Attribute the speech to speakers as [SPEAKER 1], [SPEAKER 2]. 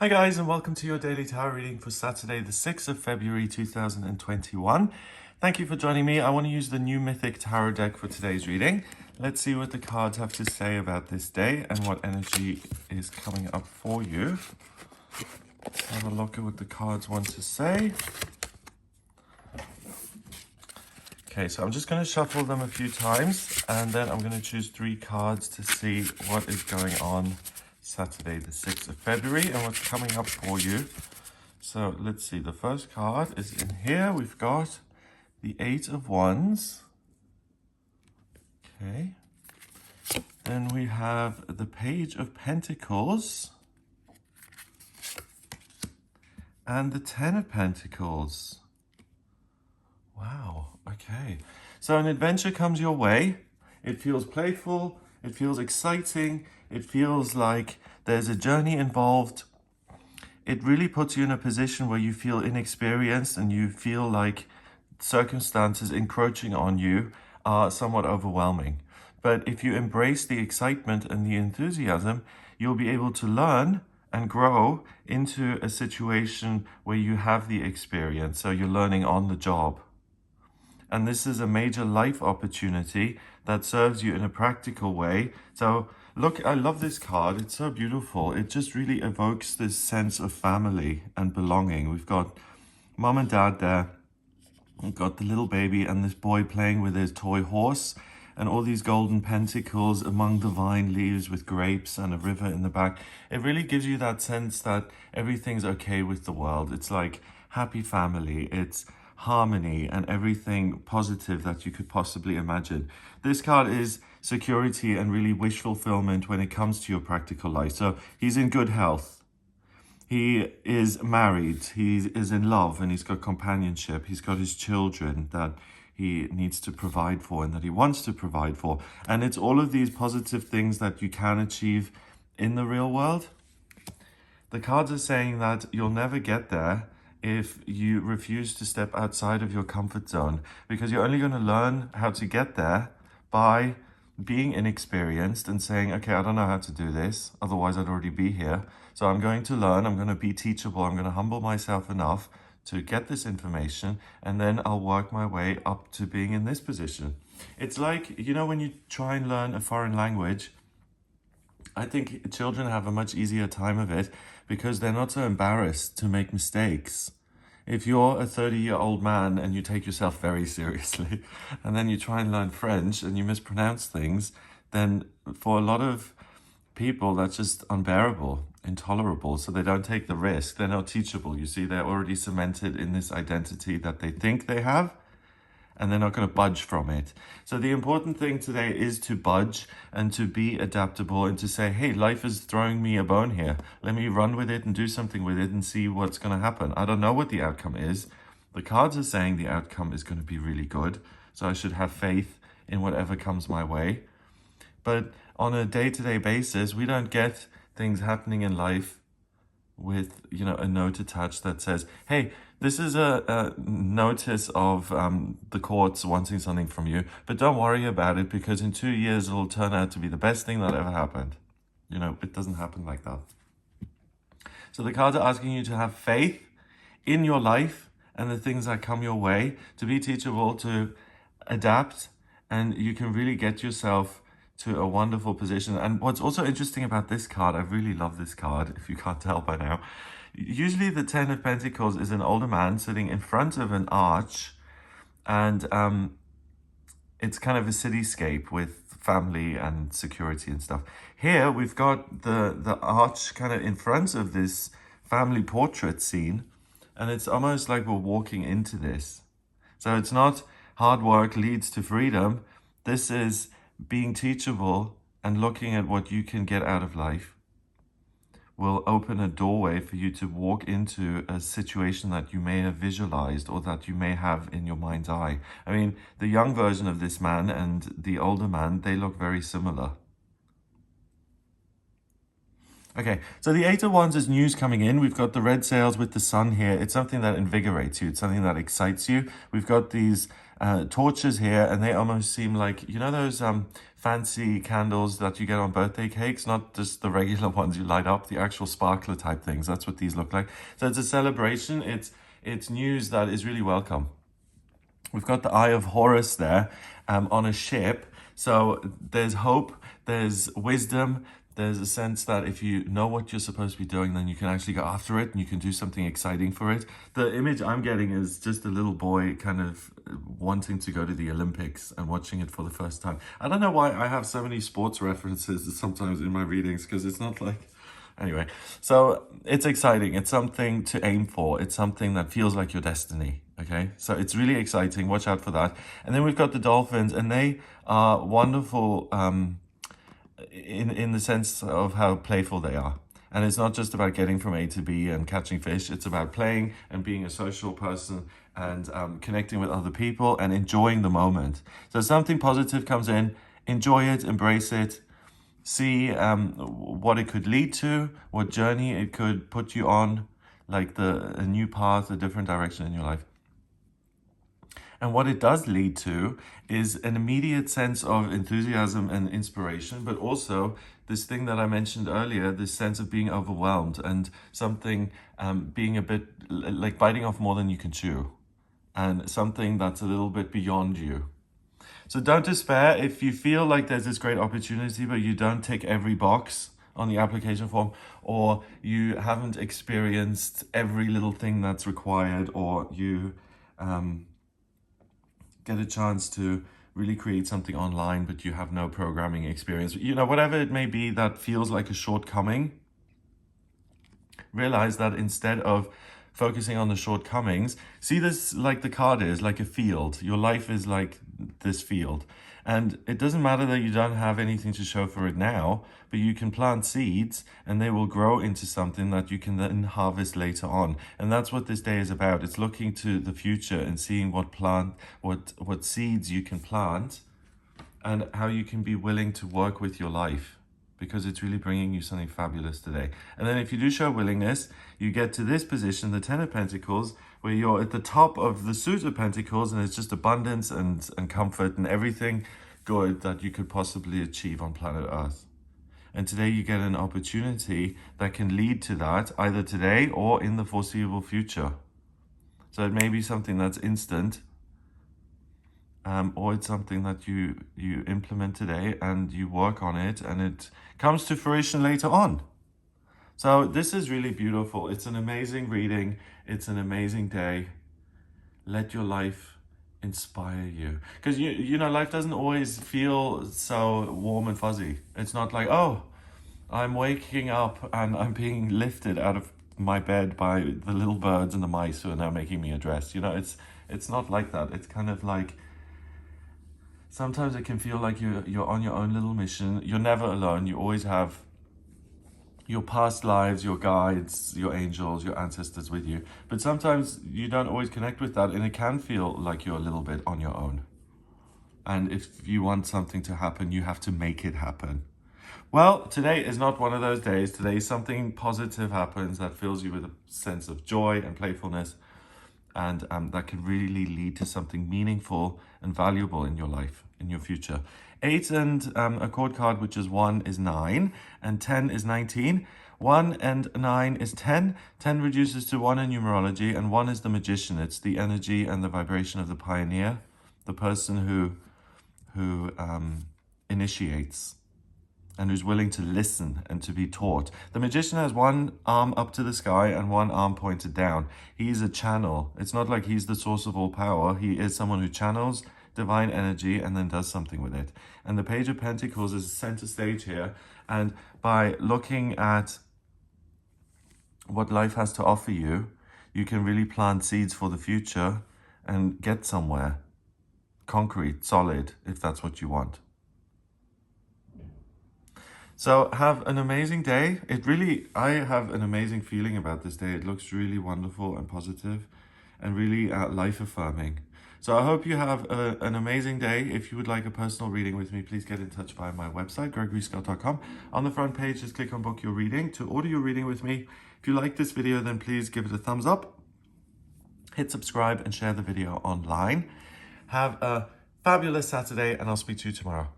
[SPEAKER 1] Hi guys, and welcome to your daily tarot reading for Saturday the 6th of February 2021. Thank you for joining me. I want to use the new Mythic Tarot deck for today's reading. Let's see what the cards have to say about this day and what energy is coming up for you. Let's have a look at what the cards want to say. Okay, so I'm just going to shuffle them a few times and then I'm going to choose 3 cards to see what is going on Saturday the 6th of February and what's coming up for you. So let's see, the first card is in here. We've got the 8 of Wands. Okay. Then we have the Page of Pentacles and the 10 of Pentacles. Wow, okay. So an adventure comes your way. It feels playful, it feels exciting, it feels like there's a journey involved. It really puts you in a position where you feel inexperienced and you feel like circumstances encroaching on you are somewhat overwhelming. But if you embrace the excitement and the enthusiasm, you'll be able to learn and grow into a situation where you have the experience. So you're learning on the job. And this is a major life opportunity that serves you in a practical way. So look, I love this card. It's so beautiful. It just really evokes this sense of family and belonging. We've got mom and dad there. We've got the little baby and this boy playing with his toy horse and all these golden pentacles among the vine leaves with grapes and a river in the back. It really gives you that sense that everything's okay with the world. It's like happy family. It's harmony and everything positive that you could possibly imagine. This card is security and really wish fulfillment when it comes to your practical life. So he's in good health. He is married. He is in love and he's got companionship. He's got his children that he needs to provide for and that he wants to provide for. And it's all of these positive things that you can achieve in the real world. The cards are saying that you'll never get there if you refuse to step outside of your comfort zone, because you're only going to learn how to get there by being inexperienced and saying, okay, I don't know how to do this, otherwise I'd already be here. So I'm going to learn, I'm going to be teachable, I'm going to humble myself enough to get this information, and then I'll work my way up to being in this position. It's like, you know, when you try and learn a foreign language, I think children have a much easier time of it because they're not so embarrassed to make mistakes. If you're a 30-year-old man and you take yourself very seriously and then you try and learn French and you mispronounce things, then for a lot of people, that's just unbearable, intolerable. So they don't take the risk. They're not teachable. You see, they're already cemented in this identity that they think they have, and they're not going to budge from it. So the important thing today is to budge and to be adaptable and to say, hey, life is throwing me a bone here. Let me run with it and do something with it and see what's going to happen. I don't know what the outcome is. The cards are saying the outcome is going to be really good. So I should have faith in whatever comes my way. But on a day-to-day basis, we don't get things happening in life with, you know, a note attached that says, hey, this is a notice of the courts wanting something from you, but don't worry about it because in 2 years it'll turn out to be the best thing that ever happened. You know, it doesn't happen like that. So the cards are asking you to have faith in your life and the things that come your way, to be teachable, to adapt, and you can really get yourself to a wonderful position. And what's also interesting about this card, I really love this card, if you can't tell by now. Usually the 10 of Pentacles is an older man sitting in front of an arch, and it's kind of a cityscape with family and security and stuff. Here we've got the arch kind of in front of this family portrait scene, and it's almost like we're walking into this. So it's not hard work leads to freedom. This is being teachable and looking at what you can get out of life will open a doorway for you to walk into a situation that you may have visualized or that you may have in your mind's eye. I mean, the young version of this man and the older man, they look very similar. Okay, so the 8 of Wands is news coming in. We've got the red sails with the sun here. It's something that invigorates you. It's something that excites you. We've got these torches here, and they almost seem like, you know, those fancy candles that you get on birthday cakes, not just the regular ones you light up, the actual sparkler type things. That's what these look like. So it's a celebration. It's news that is really welcome. We've got the Eye of Horus there on a ship. So there's hope, there's wisdom, there's a sense that if you know what you're supposed to be doing, then you can actually go after it and you can do something exciting for it. The image I'm getting is just a little boy kind of wanting to go to the Olympics and watching it for the first time. I don't know why I have so many sports references sometimes in my readings, because it's not like... Anyway, so it's exciting. It's something to aim for. It's something that feels like your destiny. Okay, so it's really exciting. Watch out for that. And then we've got the dolphins, and they are wonderful in the sense of how playful they are. And it's not just about getting from A to B and catching fish. It's about playing and being a social person and connecting with other people and enjoying the moment. So something positive comes in, enjoy it, embrace it. See what it could lead to, what journey it could put you on, like a new path, a different direction in your life. And what it does lead to is an immediate sense of enthusiasm and inspiration, but also this thing that I mentioned earlier, this sense of being overwhelmed and something being a bit like biting off more than you can chew, and something that's a little bit beyond you. So don't despair if you feel like there's this great opportunity, but you don't tick every box on the application form, or you haven't experienced every little thing that's required, or you get a chance to really create something online, but you have no programming experience. You know, whatever it may be that feels like a shortcoming, realize that instead of focusing on the shortcomings, see this like the card is, like a field. Your life is like this field. And it doesn't matter that you don't have anything to show for it now, but you can plant seeds and they will grow into something that you can then harvest later on. And that's what this day is about. It's looking to the future and seeing what seeds you can plant and how you can be willing to work with your life, because it's really bringing you something fabulous today. And then if you do show willingness, you get to this position, the Ten of Pentacles, where you're at the top of the Suit of Pentacles, and it's just abundance and comfort and everything good that you could possibly achieve on planet Earth. And today you get an opportunity that can lead to that, either today or in the foreseeable future. So it may be something that's instant, or it's something that you implement today and you work on it and it comes to fruition later on. So this is really beautiful. It's an amazing reading. It's an amazing day. Let your life inspire you. Because you know, life doesn't always feel so warm and fuzzy. It's not like, oh, I'm waking up and I'm being lifted out of my bed by the little birds and the mice who are now making me a dress. You know, it's not like that. It's kind of like, sometimes it can feel like you're on your own little mission. You're never alone. You always have your past lives, your guides, your angels, your ancestors with you. But sometimes you don't always connect with that, and it can feel like you're a little bit on your own. And if you want something to happen, you have to make it happen. Well, today is not one of those days. Today something positive happens that fills you with a sense of joy and playfulness, and that can really lead to something meaningful and valuable in your life, in your future. 8 and a chord card, which is 1, is 9, and 10 is 19. 1 and 9 is 10. 10 reduces to 1 in numerology, and 1 is the magician. It's the energy and the vibration of the pioneer, the person who initiates and who's willing to listen and to be taught. The magician has one arm up to the sky and one arm pointed down. He's a channel. It's not like he's the source of all power. He is someone who channels divine energy and then does something with it. And the Page of Pentacles is center stage here. And by looking at what life has to offer you, you can really plant seeds for the future and get somewhere concrete, solid, if that's what you want. So have an amazing day. I have an amazing feeling about this day. It looks really wonderful and positive and really life affirming. So I hope you have an amazing day. If you would like a personal reading with me, please get in touch via my website, gregoryscott.com. On the front page, just click on book your reading to order your reading with me. If you like this video, then please give it a thumbs up, hit subscribe and share the video online. Have a fabulous Saturday, and I'll speak to you tomorrow.